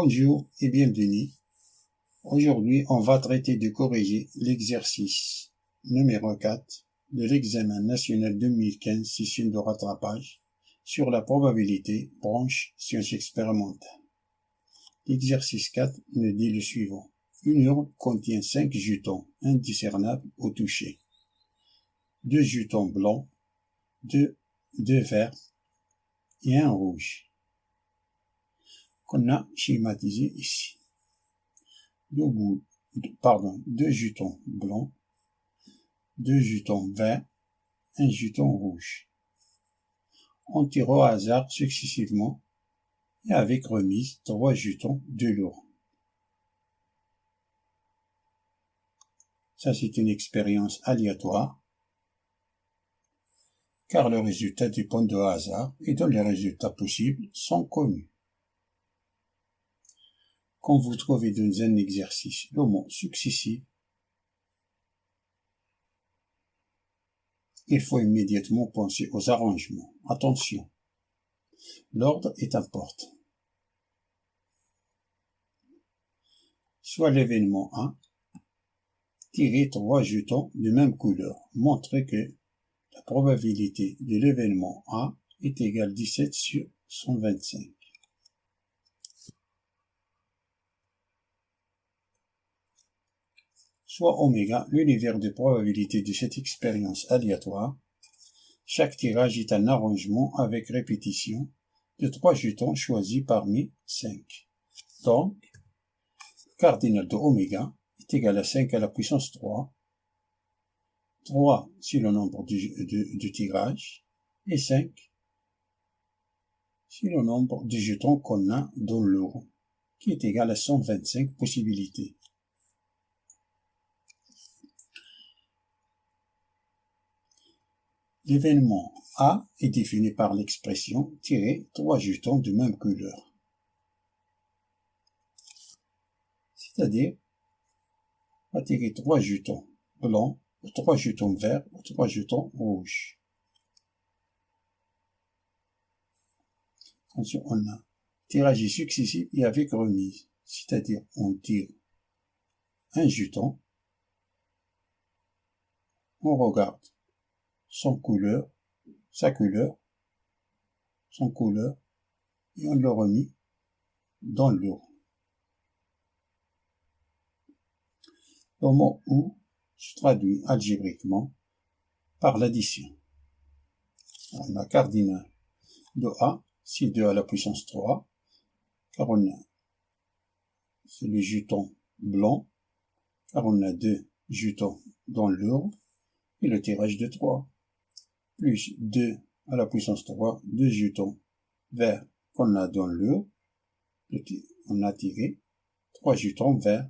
Bonjour et bienvenue. Aujourd'hui, on va traiter de corriger l'exercice numéro 4 de l'examen national 2015 session de rattrapage sur la probabilité branche sciences expérimentales. L'exercice 4 nous dit le suivant. Une urne contient 5 jetons indiscernables au toucher. 2 jetons blancs, 2 verts et un rouge qu'on a schématisé ici. 2 jetons blancs, 2 jetons verts, un jeton rouge. On tire au hasard successivement et avec remise 3 jetons de l'urne. Ça, c'est une expérience aléatoire, car le résultat dépend de hasard et dont les résultats possibles sont connus. Quand vous trouvez dans un exercice le mot successif, il faut immédiatement penser aux arrangements. Attention, l'ordre est important. Soit l'événement 1, tirez 3 jetons de même couleur. Montrez que la probabilité de l'événement A est égale à 17 sur 125. Soit oméga, l'univers de probabilité de cette expérience aléatoire. Chaque tirage est un arrangement avec répétition de 3 jetons choisis parmi 5. Donc, cardinal de oméga est égal à 5 à la puissance 3. 3, c'est le nombre de tirages, et 5, c'est le nombre de jetons qu'on a dans l'urne, qui est égal à 125 possibilités. L'événement A est défini par l'expression tirer 3 jetons de même couleur. C'est-à-dire, on va tirer 3 jetons blancs, ou 3 jetons verts, ou 3 jetons rouges. Ensuite, on a tirage successif et avec remise. C'est-à-dire, on tire un jeton, on regarde sa couleur, son couleur, et on le remet dans l'urne. Le mot ou se traduit algébriquement par l'addition. On a cardinal de A, c'est 2 à la puissance 3, car on a, c'est le jeton blanc, car on a 2 jetons dans l'urne, et le tirage de 3. Plus 2 à la puissance 3, 2 jetons verts qu'on a dans l'urne, on a tiré 3 jetons verts,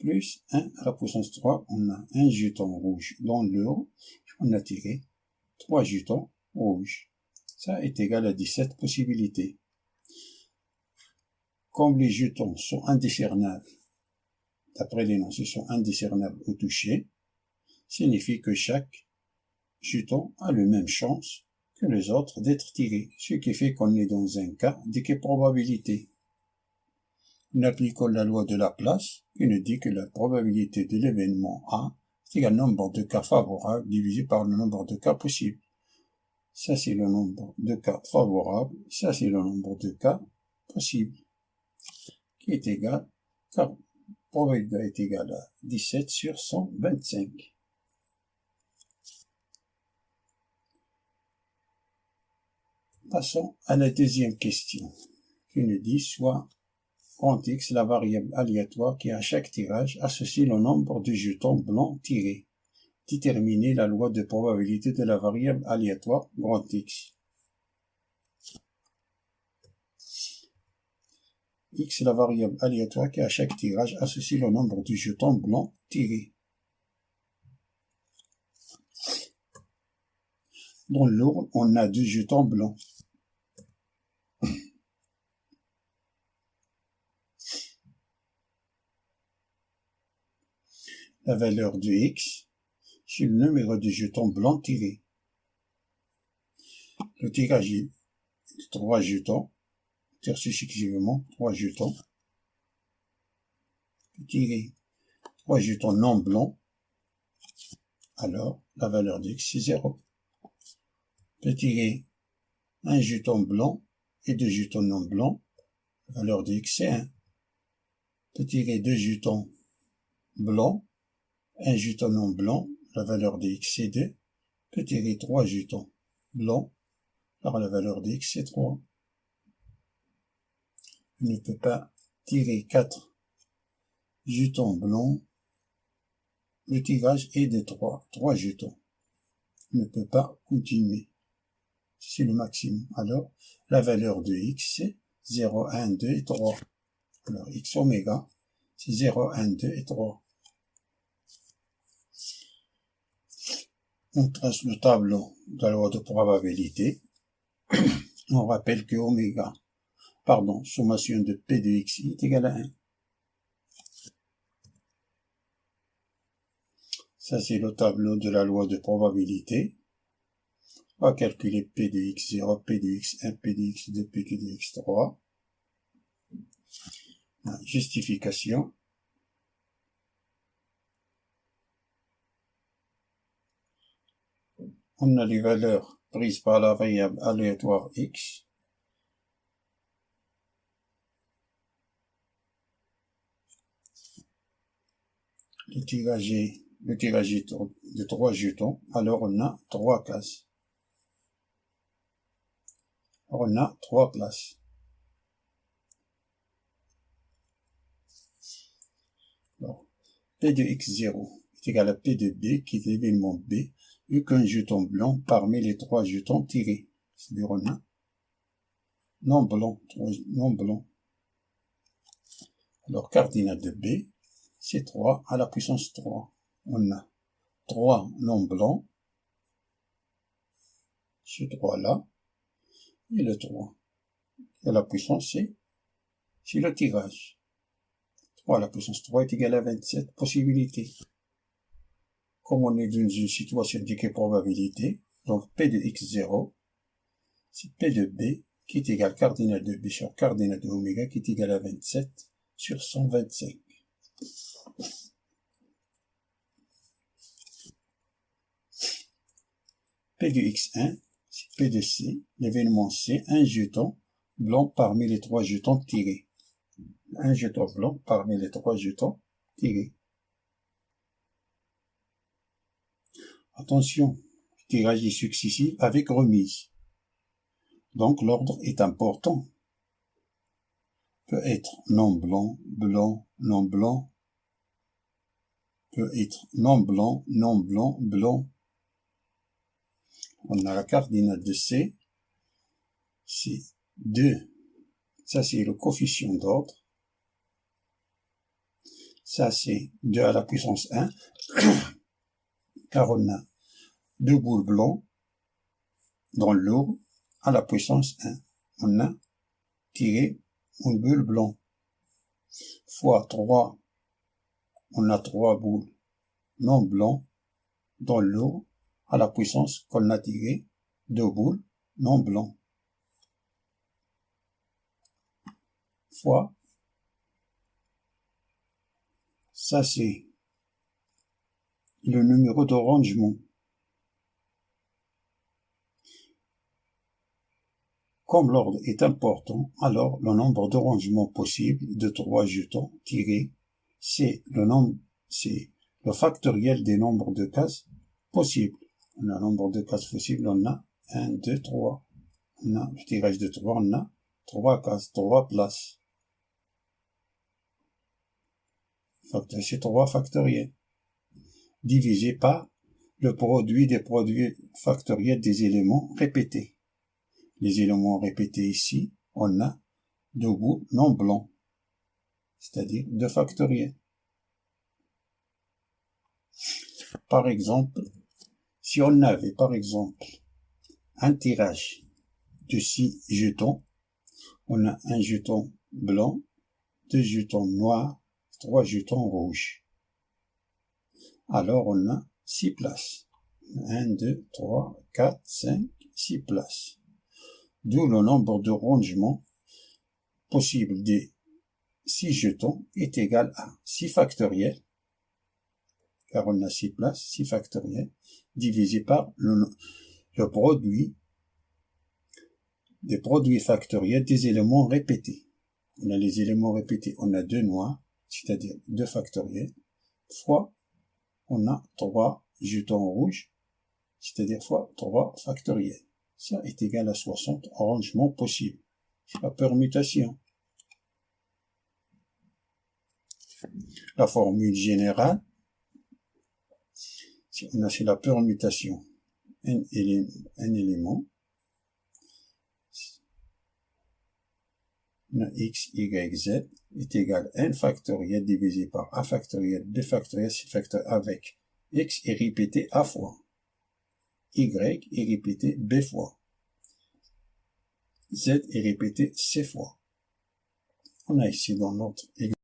plus 1 à la puissance 3, on a un jeton rouge dans l'urne, on a tiré 3 jetons rouges. Ça est égal à 17 possibilités. Comme les jetons sont indiscernables, d'après l'énoncé sont indiscernables au toucher, signifie que chaque jeton a la même chance que les autres d'être tiré, ce qui fait qu'on est dans un cas d'équiprobabilité. Nous appliquons la loi de Laplace qui nous dit que la probabilité de l'événement A est égale au nombre de cas favorables divisé par le nombre de cas possibles. Ça, c'est le nombre de cas favorables, ça, c'est le nombre de cas possibles, qui est égal, car probabilité est égale à 17 sur 125. Passons à la deuxième question, qui nous dit soit grand X, la variable aléatoire qui à chaque tirage associe le nombre de jetons blancs tirés. Déterminer la loi de probabilité de la variable aléatoire grand X. X, la variable aléatoire qui à chaque tirage associe le nombre de jetons blancs tirés. Dans l'urne, on a 2 jetons blancs. La valeur de X, c'est le numéro de jetons blancs tirés. Le tirage est de 3 jetons, tire successivement 3 jetons, tirer 3 jetons non blancs, alors la valeur de x c'est 0. Peut tirer un jeton blanc et 2 jetons non blancs, la valeur de x c'est 1. Peut tirer 2 jetons blancs, un jeton non blanc, la valeur de x c'est 2. Peut tirer 3 jetons blancs, alors la valeur de x c'est 3. On ne peut pas tirer 4 jetons blancs. Le tirage est de 3 jetons. On ne peut pas continuer. C'est le maximum. Alors, la valeur de x, c'est 0, 1, 2 et 3. Alors, x oméga, c'est 0, 1, 2 et 3. On trace le tableau de la loi de probabilité. On rappelle que sommation de P de x est égale à 1. Ça, c'est le tableau de la loi de probabilité. On va calculer P de x0, P de x1, P de x2, P de x3. Justification. On a les valeurs prises par la variable aléatoire x. Le tirage est de 3 jetons. Alors on a 3 cases. On a 3 places. Alors, P de x0 est égal à P de b, qui est l'événement b, vu qu'un jeton blanc parmi les 3 jetons tirés. C'est-à-dire on a non blanc, 3 non blancs. Alors, cardinal de b, c'est 3 à la puissance 3. On a 3 non blancs, ce 3-là, et le 3. Et la puissance, c'est le tirage. 3 à la puissance 3 est égal à 27 possibilités. Comme on est dans une situation d'équilibre probabilité, donc P de x0, c'est P de b qui est égal à cardinal de b sur cardinal de oméga qui est égal à 27 sur 125. P de x1, c'est P de c, l'événement c, un jeton blanc parmi les 3 jetons tirés. Un jeton blanc parmi les 3 jetons tirés. Attention, tirage est successif avec remise. Donc l'ordre est important. Peut être non blanc, blanc, non blanc. Peut être non blanc, non blanc, blanc. On a la cardinale de C. C'est 2. Ça, c'est le coefficient d'ordre. Ça, c'est 2 à la puissance 1. Car on a 2 boules blancs dans l'eau à la puissance 1. On a tiré une boule blanc. Fois 3, on a 3 boules non blancs dans l'eau à la puissance qu'on a tiré 2 boules non blancs. Fois, ça c'est le numéro de rangement. Comme l'ordre est important, alors le nombre de rangements possible de 3 jetons tirés, c'est le factoriel des nombres de cases possibles. On a le nombre de cases possibles, on a 1, 2, 3. On a le tirage de 3, on a 3 cases, 3 places. C'est 3 factoriels. Divisé par le produit des produits factoriels des éléments répétés. Les éléments répétés ici, on a 2 bouts non blancs, c'est-à-dire 2 factoriels. Par exemple, si on avait par exemple un tirage de 6 jetons, on a un jeton blanc, 2 jetons noirs, 3 jetons rouges. Alors on a 6 places. 1, 2, 3, 4, 5, 6 places. D'où le nombre de rangements possible des 6 jetons est égal à 6 factoriel, car on a 6 places, 6 factoriel, divisé par le produit des produits factoriels des éléments répétés. On a les éléments répétés, on a 2 noirs, c'est-à-dire 2 factoriels, fois on a 3 jetons rouges, c'est-à-dire fois 3 factoriels. Ça est égal à 60 rangements possibles. C'est la permutation. La formule générale, si on a fait la permutation n éléments, on a x, y, z est égal à n factoriel divisé par a factoriel, b factoriel, c factoriel avec x est répété a fois, y est répété b fois, z est répété c fois. On a ici dans notre exemple,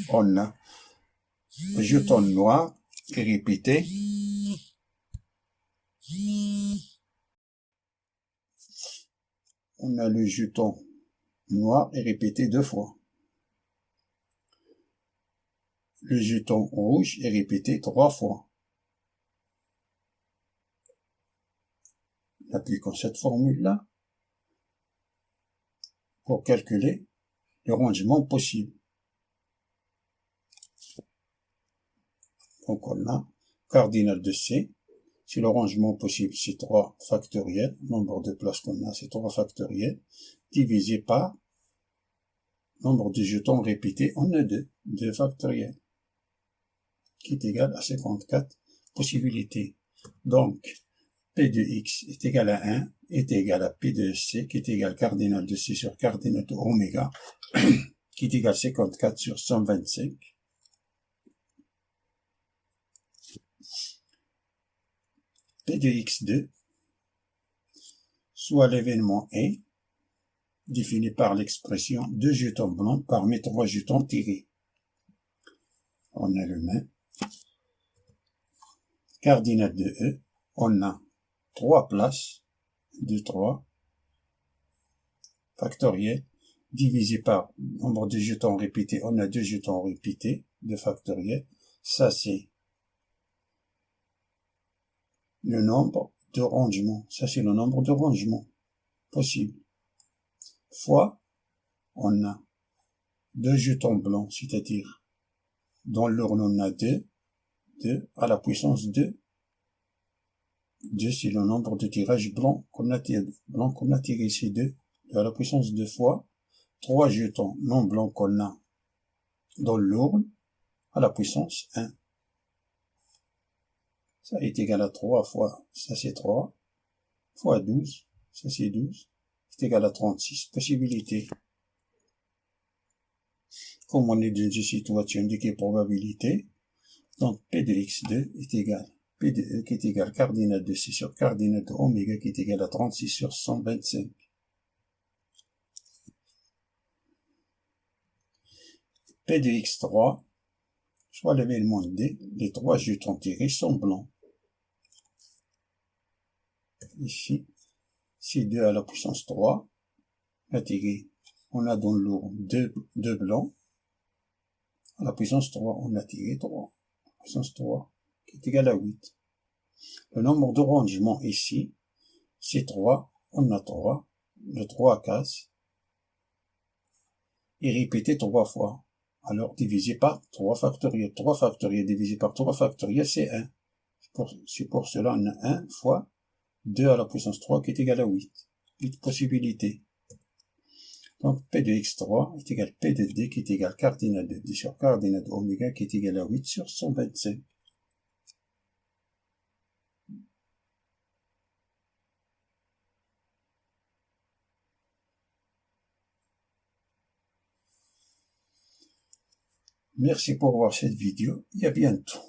on a le jeton noir est répété on a le jeton noir est répété 2 fois. Le jeton rouge est répété 3 fois. Appliquons cette formule-là pour calculer le rangement possible. Donc on a cardinal de C, si le rangement possible c'est 3 factoriel, nombre de places qu'on a c'est 3 factoriel, divisé par nombre de jetons répétés, on a 2 factoriel, qui est égal à 54 possibilités. Donc, P de x est égal à 1, est égal à P de C, qui est égal à cardinal de C sur cardinal de oméga, qui est égal à 54 sur 125. P de x2, soit l'événement est défini par l'expression 2 jetons blancs parmi 3 jetons tirés. On a le même. Cardinal de E, on a 3 places de 3 factoriel divisé par nombre de jetons répétés, on a 2 jetons répétés de factoriel. Ça c'est le nombre de rangements. Ça c'est le nombre de rangements possible. Fois, on a 2 jetons blancs, c'est-à-dire dans l'urne on a 2 à la puissance 2. 2 c'est le nombre de tirages blancs qu'on a tiré, c'est 2 à la puissance 2 fois 3 jetons non blancs qu'on a dans l'urne à la puissance 1. Ça est égal à 3 fois, ça c'est 3, fois 12, ça c'est 12, c'est égal à 36 possibilités. Comme on est dans une situation de probabilité, donc P de x2 est égal à P de E qui est égal à cardinal de C sur cardinal de oméga qui est égal à 36 sur 125. P de x3, soit l'événement D, les 3 jetons tirés sont blancs. Ici, c'est 2 à la puissance 3, tiré. On a dans l'eau 2 blancs. À la puissance 3, on a tiré 3. À la puissance 3, qui est égal à 8. Le nombre de rangements ici, c'est 3. On a 3. Le 3 casse. Et répété 3 fois. Alors, divisé par 3 factoriel. 3 factoriel divisé par 3 factoriel, c'est 1. C'est pour cela on a 1 fois 2 à la puissance 3 qui est égal à 8. 8 possibilités. Donc, P de x3 est égal à P de D qui est égal à cardinal de D sur cardinal de oméga qui est égal à 8 sur 125. Merci pour voir cette vidéo et à bientôt.